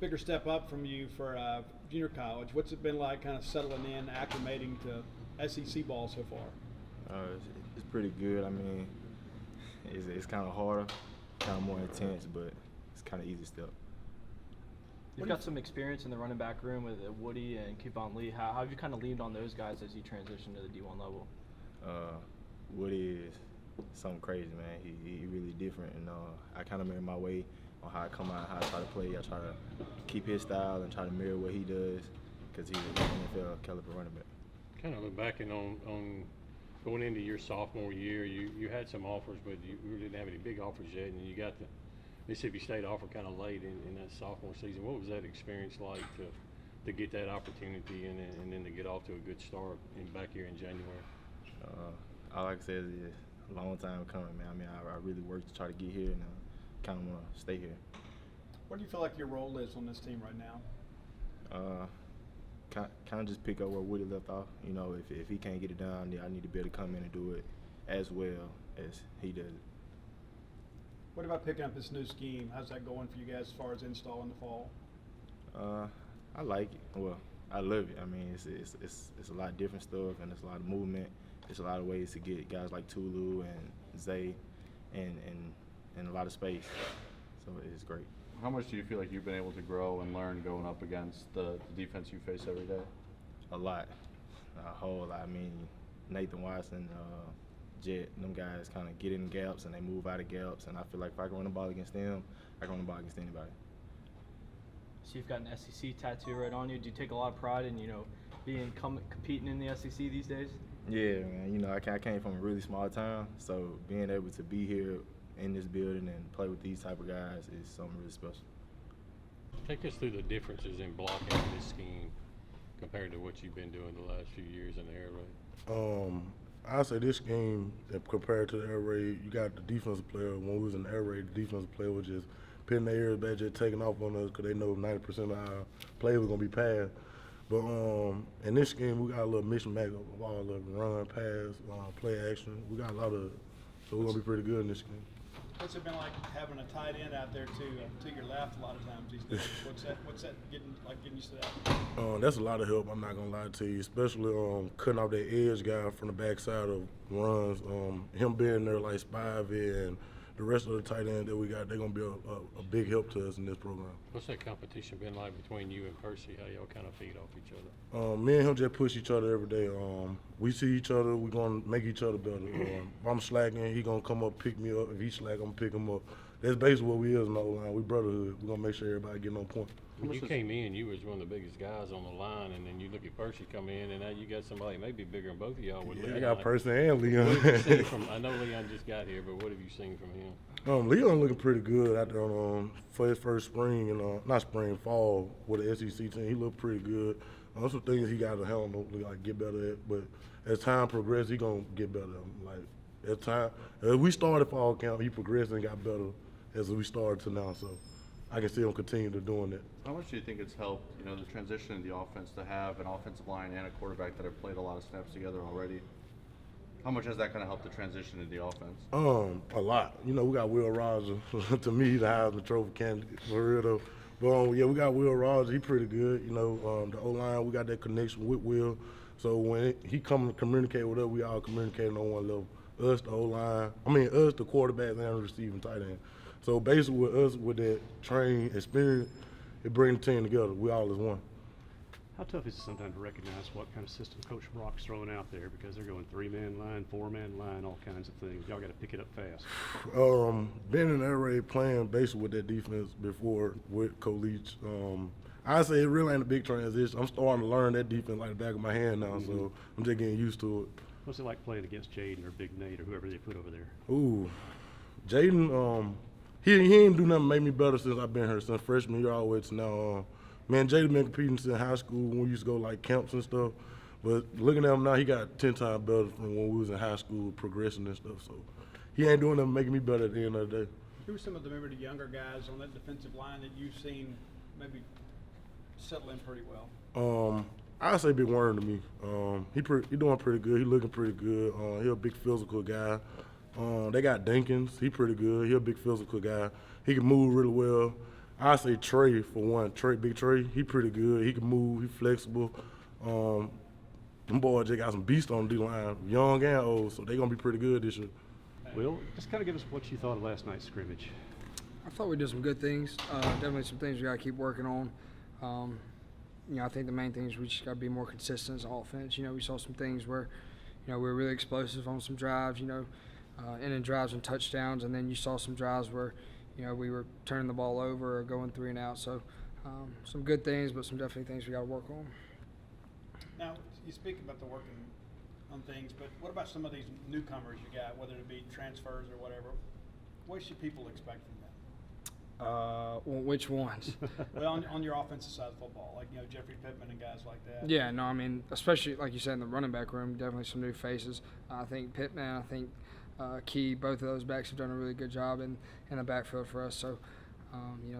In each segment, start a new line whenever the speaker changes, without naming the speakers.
bigger step up from you for junior college. What's it been like kind of settling in, acclimating to SEC ball so far?
It's pretty good. I mean, it's kind of harder, kind of more intense, but it's kind of easy still.
You've got some experience in the running back room with Woody and Kevon Lee. How have you kind of leaned on those guys as you transition to the D1 level?
Woody is something crazy, man. He really different, and I kind of mirror my way on how I come out, how I try to play. I try to keep his style and try to mirror what he does because he's an NFL caliber running back.
Kind of look back on going into your sophomore year, you had some offers, but you really didn't have any big offers yet, and you got the Mississippi State offer kind of late in that sophomore season. What was that experience like to get that opportunity and then to get off to a good start back here in January?
All I can say is it's a long time coming, man. I mean, I really worked to try to get here, and I kind of want to stay here.
What do you feel like your role is on this team right now?
Kind of just pick up where Woody left off. You know, if he can't get it done, I need to be able to come in and do it as well as he does it.
What about picking up this new scheme? How's that going for you guys as far as install in the fall?
I like it. Well, I love it. I mean, it's a lot of different stuff, and it's a lot of movement. There's a lot of ways to get guys like Tulu and Zay and a lot of space. So it's great.
How much do you feel like you've been able to grow and learn going up against the defense you face every day?
A lot. A whole lot. I mean, Nathan Watson, Jet, them guys kind of get in gaps and they move out of gaps, and I feel like if I can run the ball against them, I can run the ball against anybody.
So you've got an SEC tattoo right on you. Do you take a lot of pride in, competing in the SEC these days?
Yeah, man. You know, I came from a really small town, so being able to be here in this building and play with these type of guys is something really special.
Take us through the differences in blocking in this scheme compared to what you've been doing the last few years in the air raid.
I say this game compared to the air raid, you got the defensive player. When we was in the air raid, the defensive player was just pitting their ears back, just taking off on us because they know 90% of our play was gonna be passed. But in this game, we got a little mismatch of all the run, pass, play action. We got a lot of, so we're gonna be pretty good in this game.
What's it been like having a tight end out there to your left a lot of times these days? What's that getting used to that?
That's a lot of help. I'm not gonna lie to you, especially cutting off that edge guy from the backside of runs. Him being there like Spivey and the rest of the tight end that we got, they're gonna be a big help to us in this program.
What's that competition been like between you and Percy? How y'all kind of feed off each other?
Me and him just push each other every day. We see each other, we're gonna make each other better. If I'm slacking, he gonna come up pick me up. If he slack, I'm gonna pick him up. That's basically what we is in the O-line. We brotherhood. We're gonna make sure everybody getting on point.
When you came in, you was one of the biggest guys on the line, and then you look at Percy come in, and now you got somebody maybe bigger than both of y'all with Leon.
I got Percy and Leon.
What have you seen from, I know Leon just got here, but what have you seen from him?
Leon looking pretty good out there for his first spring and not spring, fall with the SEC team. He looked pretty good. Some things he got to handle, like get better at. But as time progresses, he gonna get better. Like as we started fall camp, he progressed and got better as we started to now. So I can see him continue to doing that.
How much do you think it's helped, the transition in the offense to have an offensive line and a quarterback that have played a lot of snaps together already? How much has that kind of helped the transition in the offense?
A lot. We got Will Rogers. To me, the Heisman Trophy candidate for real though. But yeah, we got Will Rogers. He pretty good. The O-line, we got that connection with Will. So when he come to communicate with us, we all communicating on one level. Us, the O-line. Us, the quarterbacks and the receiving tight end. So basically with us, with that training experience, it brings the team together. We all as one.
How tough is it sometimes to recognize what kind of system Coach Brock's throwing out there, because they're going 3-man line, 4-man line, all kinds of things. Y'all got to pick it up fast.
Being in the air raid, playing basically with that defense before with Coach Leach, I say it really ain't a big transition. I'm starting to learn that defense like the back of my hand now, so I'm just getting used to it.
What's it like playing against Jaden or Big Nate or whoever they put over there?
Ooh, Jaden, he ain't do nothing to make me better since I've been here, since freshman year all the way to now. Man, Jaden been competing since high school when we used to go like camps and stuff. But looking at him now, he got 10 times better from when we was in high school, progressing and stuff. So he ain't doing nothing making me better at the end of the day.
Who are some of the younger guys on that defensive line that you've seen maybe settle in pretty well?
I'd say Big Worm to me. He doing pretty good. He looking pretty good. He a big physical guy. They got Dinkins. He pretty good. He a big physical guy. He can move really well. I say Trey for one. Big Trey, he pretty good. He can move. He flexible. Them boys just got some beast on the D-line, young and old, so they're going to be pretty good this year.
Will, just kind of give us what you thought of last night's scrimmage.
I thought we did some good things. Definitely some things we got to keep working on. I think the main thing is we just got to be more consistent as offense. We saw some things where, we were really explosive on some drives, ending drives and touchdowns, and then you saw some drives where, we were turning the ball over or going 3 and out. So some good things, but some definitely things we got to work on.
Now, you speak about the working on things, but what about some of these newcomers you got, whether it be transfers or whatever? What should people expect from them?
Well, which ones?
Well, on your offensive side of football, like Jeffrey Pittman and guys like that.
Yeah, no, I mean, especially like you said in the running back room, definitely some new faces. I think Pittman, I think Key, both of those backs have done a really good job in the backfield for us. So,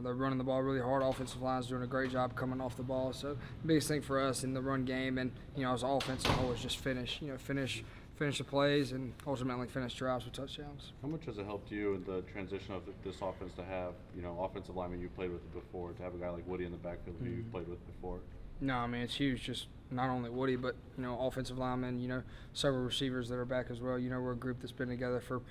they're running the ball really hard. Offensive line's doing a great job coming off the ball. So, the biggest thing for us in the run game and as an offensive whole is just finish the plays and ultimately finish drives with touchdowns.
How much has it helped you in the transition of this offense to have, offensive linemen you played with before, to have a guy like Woody in the backfield who you played with before?
No, I mean, it's huge. Just not only Woody, but, offensive linemen, several receivers that are back as well. We're a group that's been together for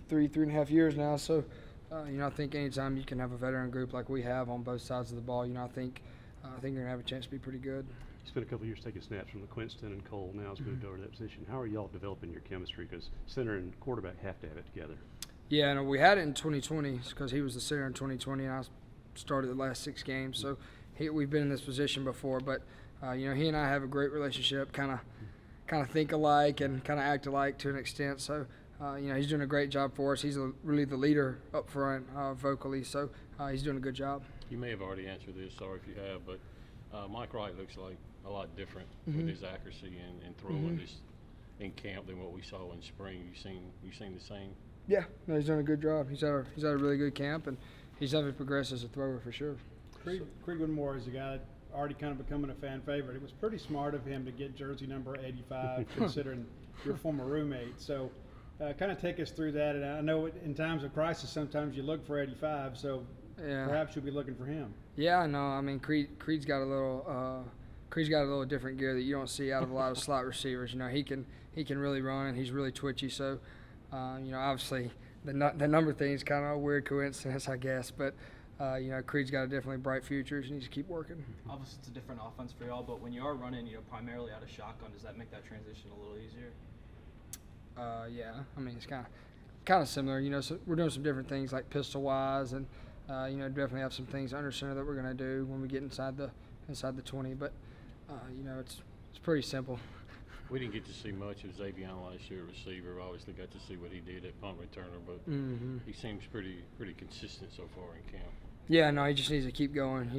3.5 years now. So, I think anytime you can have a veteran group like we have on both sides of the ball, I think you're going to have a chance to be pretty good.
You spent a couple of years taking snaps from the Quinston and Cole. Now it's moved over to that position. How are y'all developing your chemistry? Because center and quarterback have to have it together.
Yeah, no, we had it in 2020 because he was the center in 2020, and I started the last 6 games. So we've been in this position before, but he and I have a great relationship. Kind of think alike and kind of act alike to an extent. So he's doing a great job for us. He's really the leader up front vocally. So he's doing a good job.
You may have already answered this. Sorry if you have, but Mike Wright looks like a lot different with his accuracy and throwing this in camp than what we saw in spring. You seen the same?
Yeah, no, he's done a good job. He's had a really good camp, and he's definitely progressed as a thrower for sure.
Creed Whitmore is a guy that already kind of becoming a fan favorite. It was pretty smart of him to get jersey number 85, considering your former roommate. So, kind of take us through that. And I know in times of crisis, sometimes you look for 85. So, perhaps you'll be looking for him.
Yeah, no, I mean Creed's got a little different gear that you don't see out of a lot of slot receivers. He can really run and he's really twitchy. So, obviously the number thing is kind of a weird coincidence, I guess. But Creed's got a definitely bright future. He needs to keep working.
Obviously, it's a different offense for y'all, but when you are running, primarily out of shotgun, does that make that transition a little easier?
Yeah, I mean it's kind of similar. So we're doing some different things like pistol wise and. Definitely have some things under center that we're going to do when we get inside the 20. But it's pretty simple.
We didn't get to see much of Xavier last year, receiver. Obviously, got to see what he did at punt returner, but he seems pretty consistent so far in camp.
Yeah, no, he just needs to keep going.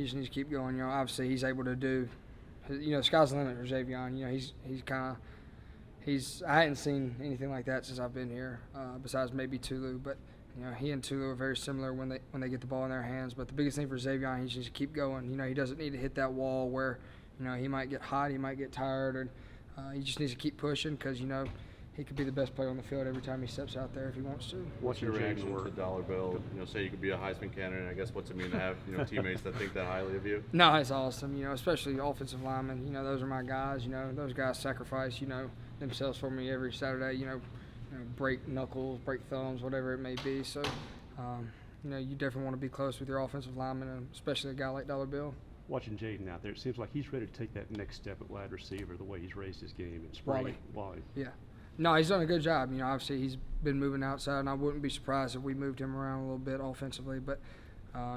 Obviously he's able to do. The sky's the limit for Xavier. I hadn't seen anything like that since I've been here, besides maybe Tulu, but. He and Tulu are very similar when they get the ball in their hands. But the biggest thing for Xavier, he just keep going. He doesn't need to hit that wall where, he might get hot, he might get tired, and he just needs to keep pushing because, he could be the best player on the field every time he steps out there if he wants to.
What's your reaction to Dollar Bill? Say you could be a Heisman candidate. I guess what's it mean to have teammates that think that highly of you?
No, it's awesome. Especially offensive linemen. Those are my guys. Those guys sacrifice themselves for me every Saturday. Break knuckles, break thumbs, whatever it may be. So, you definitely want to be close with your offensive lineman, and especially a guy like Dollar Bill.
Watching Jaden out there, it seems like he's ready to take that next step at wide receiver, the way he's raised his game in spring.
Wally. Yeah. No, he's done a good job. Obviously he's been moving outside, and I wouldn't be surprised if we moved him around a little bit offensively. But,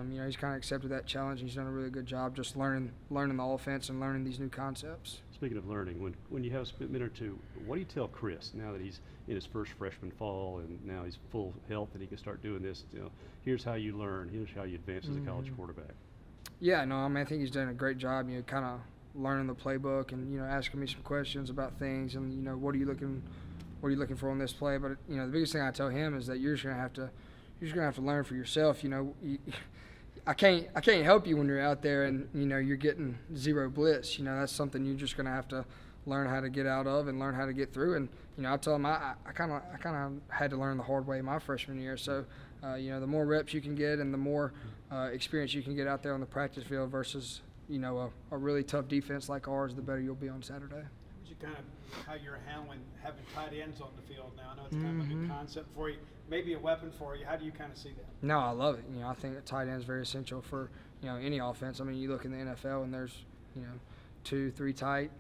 he's kind of accepted that challenge. He's done a really good job just learning the offense and learning these new concepts.
Speaking of learning, when you have a minute or two, what do you tell Chris now that he's in his first freshman fall and now he's full health and he can start doing this? Here's how you learn. Here's how you advance as a college quarterback.
Yeah, no, I mean I think he's done a great job. Kind of learning the playbook and asking me some questions about things and what are you looking for on this play? But the biggest thing I tell him is that you're just gonna have to learn for yourself. I can't help you when you're out there and you're getting zero blitz. That's something you're just gonna have to learn how to get out of and learn how to get through. And I tell him I kind of had to learn the hard way my freshman year. So The more reps you can get and the more experience you can get out there on the practice field versus, a really tough defense like ours, the better you'll be on Saturday.
Would you kind of how you're handling having tight ends on the field now? I know it's kind of a new concept for you, maybe a weapon for you. How do you kind of see that?
No, I love it. I think a tight end is very essential for, any offense. I mean, you look in the NFL and there's, 2, 3 tight,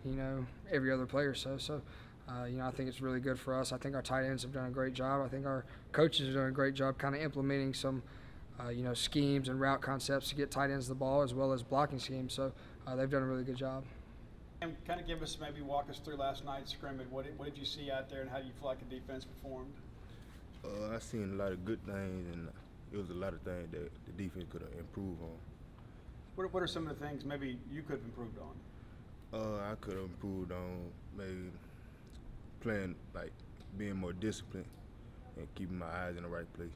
every other player. So I think it's really good for us. I think our tight ends have done a great job. I think our coaches have done a great job kind of implementing some, schemes and route concepts to get tight ends the ball as well as blocking schemes. So they've done a really good job.
And kind of walk us through last night's scrimmage. What did you see out there, and how do you feel like the defense performed?
I seen a lot of good things, and it was a lot of things that the defense could have improved on.
What are some of the things maybe you could have improved on?
I could have improved on maybe playing, like being more disciplined and keeping my eyes in the right place.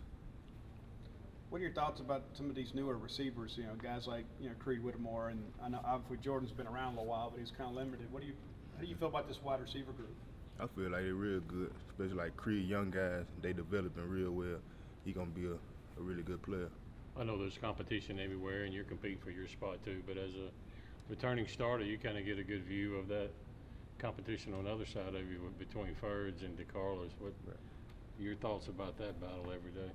What are your thoughts about some of these newer receivers? Guys like Creed Whittemore, and I know obviously Jordan's been around a little while, but he's kind of limited. How do you feel about this wide receiver group?
I feel like they're real good, especially like Creed, young guys. They developing real well. He gonna be a really good player.
I know there's competition everywhere, and you're competing for your spot too. But as a returning starter, you kind of get a good view of that competition on the other side of you between Ferds and DeCarlos. What your thoughts about that battle every day?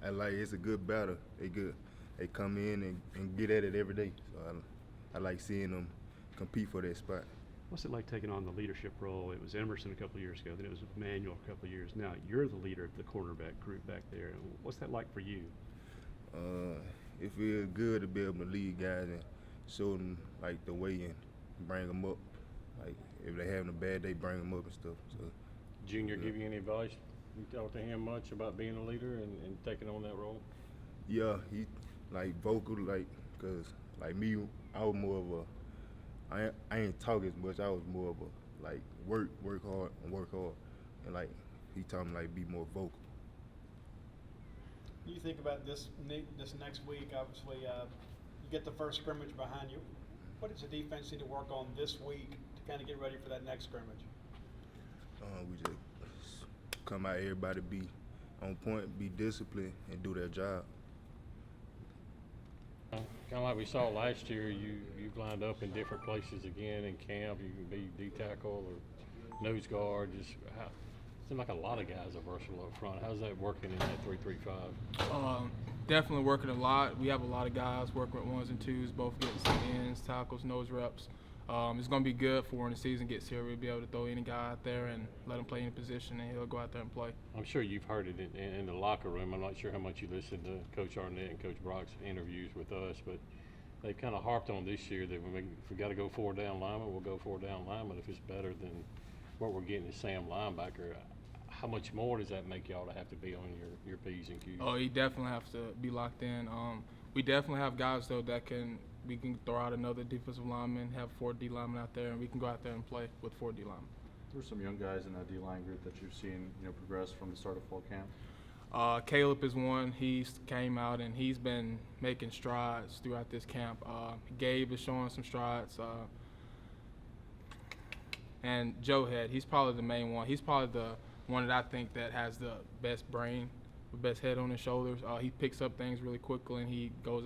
I like it's a good battle. They good. They come in and get at it every day. So I like seeing them compete for that spot.
What's it like taking on the leadership role? It was Emerson a couple of years ago, then it was Manuel a couple of years. Now you're the leader of the cornerback group back there. What's that like for you?
It feels good to be able to lead guys and show them like the way and bring them up. Like if they're having a bad day, bring them up and stuff. So,
Junior give you any advice? You talk to him much about being a leader and taking on that role?
Yeah, he like vocal, like, cause like me, I was more of a, I ain't talk as much. I was more of a like work hard, and like he taught me like be more vocal.
You think about this next week. Obviously, you get the first scrimmage behind you. What does the defense need to work on this week to kind of get ready for that next scrimmage?
We just come out, everybody be on point, be disciplined, and do their job.
Kind of like we saw last year, you've lined up in different places again in camp. You can be D-tackle or nose guard. Seems like a lot of guys are versatile up front. How's that working in that 3-3-5?
Definitely working a lot. We have a lot of guys working with 1s and 2s, both getting some ends, tackles, nose reps. It's going to be good for when the season gets here. We'll be able to throw any guy out there and let him play any position, and he'll go out there and play.
I'm sure you've heard it in the locker room. I'm not sure how much you listened to Coach Arnett and Coach Brock's interviews with us, but they've kind of harped on this year that if we got to go 4-down lineman, we'll go 4-down lineman if it's better than what we're getting as Sam linebacker. How much more does that make y'all to have to be on your P's and Q's?
Oh, you definitely have to be locked in. We definitely have guys, though, we can throw out another defensive lineman, have 4 D linemen out there, and we can go out there and play with 4 D linemen.
There's some young guys in that D-line group that you've seen, progress from the start of fall camp.
Caleb is one. He's came out and he's been making strides throughout this camp. Gabe is showing some strides. And Joe Head, he's probably the main one. He's probably the one that I think that has the best brain, the best head on his shoulders. He picks up things really quickly and he goes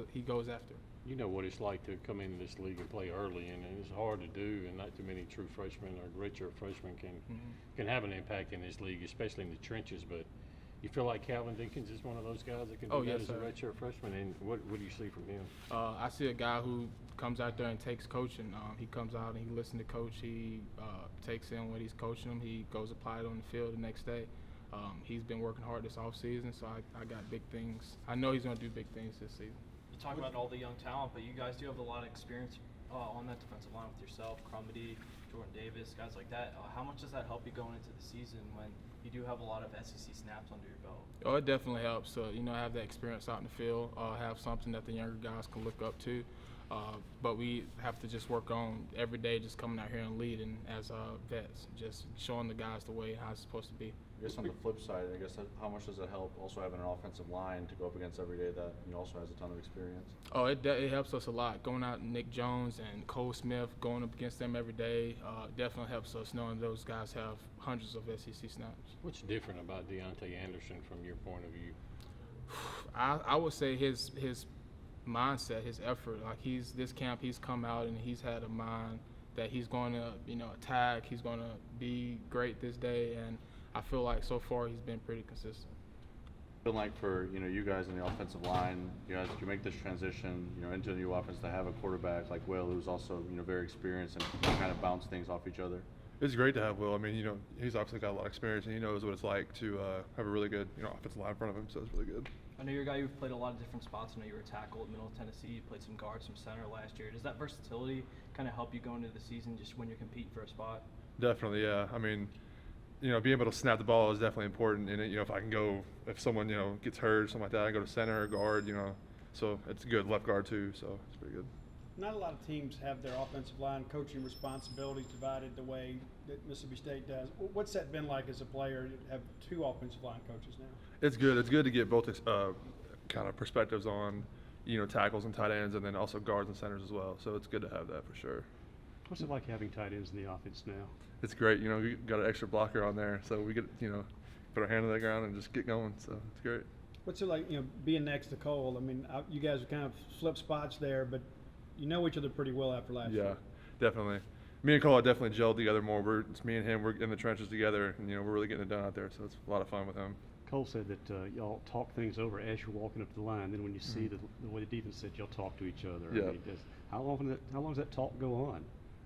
after it.
You know what it's like to come into this league and play early, and it's hard to do, and not too many true freshmen or redshirt freshmen can have an impact in this league, especially in the trenches. But you feel like Calvin Dinkins is one of those guys that can do that as a redshirt freshman, and what do you see from him?
I see a guy who comes out there and takes coaching. He comes out and he listens to coach. He takes in what he's coaching him. He goes apply it on the field the next day. He's been working hard this offseason, so I got big things. I know he's going to do big things this season.
You talk about all the young talent, but you guys do have a lot of experience on that defensive line with yourself, Crumedy, Jordan Davis, guys like that. How much does that help you going into the season when you do have a lot of SEC snaps under your belt?
Oh, it definitely helps. Have that experience out in the field, have something that the younger guys can look up to. But we have to just work on every day, just coming out here and leading as vets, just showing the guys the way how it's supposed to be.
I guess on the flip side, how much does it help also having an offensive line to go up against every day that also has a ton of experience?
Oh, it helps us a lot. Going out Nick Jones and Cole Smith, going up against them every day, definitely helps us knowing those guys have hundreds of SEC snaps.
What's different about Deontay Anderson from your point of view?
I would say his mindset, his effort. Like this camp, he's come out and he's had a mind that he's going to, attack. He's going to be great this day, and I feel like so far he's been pretty consistent.
Been like for you guys in the offensive line, you make this transition into the new offense to have a quarterback like Will, who's also very experienced and kind of bounce things off each other.
It's great to have Will. I mean, he's obviously got a lot of experience and he knows what it's like to have a really good offensive line in front of him, so it's really good.
I know you're a guy who've played a lot of different spots. I know you were a tackle at Middle Tennessee. You played some guard, some center last year. Does that versatility kind of help you go into the season just when you're competing for a spot?
Definitely, yeah. I mean, being able to snap the ball is definitely important. And if I can go, if someone gets hurt or something like that, I can go to center or guard. So it's good. Left guard too, so it's pretty good.
Not a lot of teams have their offensive line coaching responsibilities divided the way that Mississippi State does. What's that been like as a player to have two offensive line coaches now?
It's good. It's good to get both kind of perspectives on, tackles and tight ends, and then also guards and centers as well. So it's good to have that for sure.
What's it like having tight ends in the offense now?
It's great. We got an extra blocker on there, so we get put our hand on the ground and just get going. So it's great.
What's it like, being next to Cole? I mean, you guys are kind of flip spots there, but you know each other pretty well after last year.
Yeah, definitely. Me and Cole are definitely gelled together more. It's me and him. We're in the trenches together, and we're really getting it done out there. So it's a lot of fun with him.
Cole said that y'all talk things over as you're walking up the line. Then when you see the way the defense said, y'all talk to each other.
Yeah.
I mean, how long does that talk go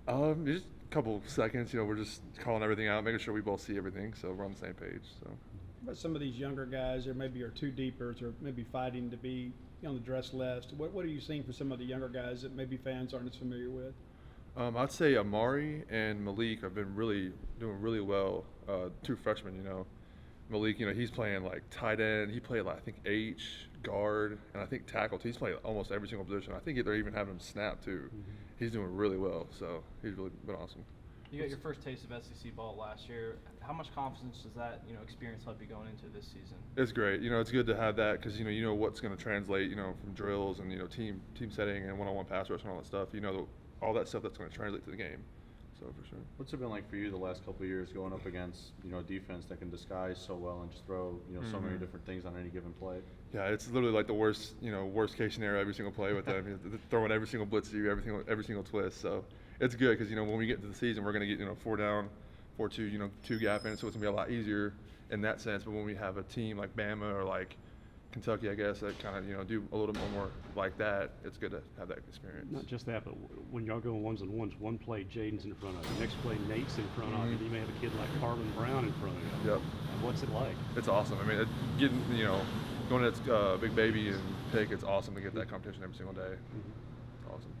on?
Just a couple seconds. We're just calling everything out, making sure we both see everything, so we're on the same page. So.
But some of these younger guys, or maybe are too deepers, or maybe fighting to be on the dress list. What are you seeing for some of the younger guys that maybe fans aren't as familiar with?
I'd say Amari and Malik have been doing really well. Two freshmen, Malik, he's playing like tight end. He played I think H, guard, and I think tackle. He's played almost every single position. I think they're even having him snap too. Mm-hmm. He's doing really well, so he's really been awesome.
You got your first taste of SEC ball last year. How much confidence does that experience help you going into this season?
It's great. It's good to have that because you know what's going to translate. From drills and team setting and one-on-one pass rush and all that stuff. All that stuff that's going to translate to the game. So for sure.
What's it been like for you the last couple of years going up against a defense that can disguise so well and just throw so many different things on any given play? Yeah,
it's literally like the worst case scenario every single play with them. They're throwing every single blitz to you, every single twist. So it's good because when we get to the season, we're going to get 4 down, 4-2, 2 gap in, so it's going to be a lot easier in that sense. But when we have a team like Bama or like Kentucky, I guess, that kind of do a little more like that, it's good to have that experience.
Not just that, but when y'all go ones on ones, one play Jaden's in front of you, next play Nate's in front of you, you may have a kid like Harlan Brown in front of you.
Yep.
And what's it like?
It's awesome. I mean, going to Big Baby and Pick, it's awesome to get that competition every single day. It's awesome.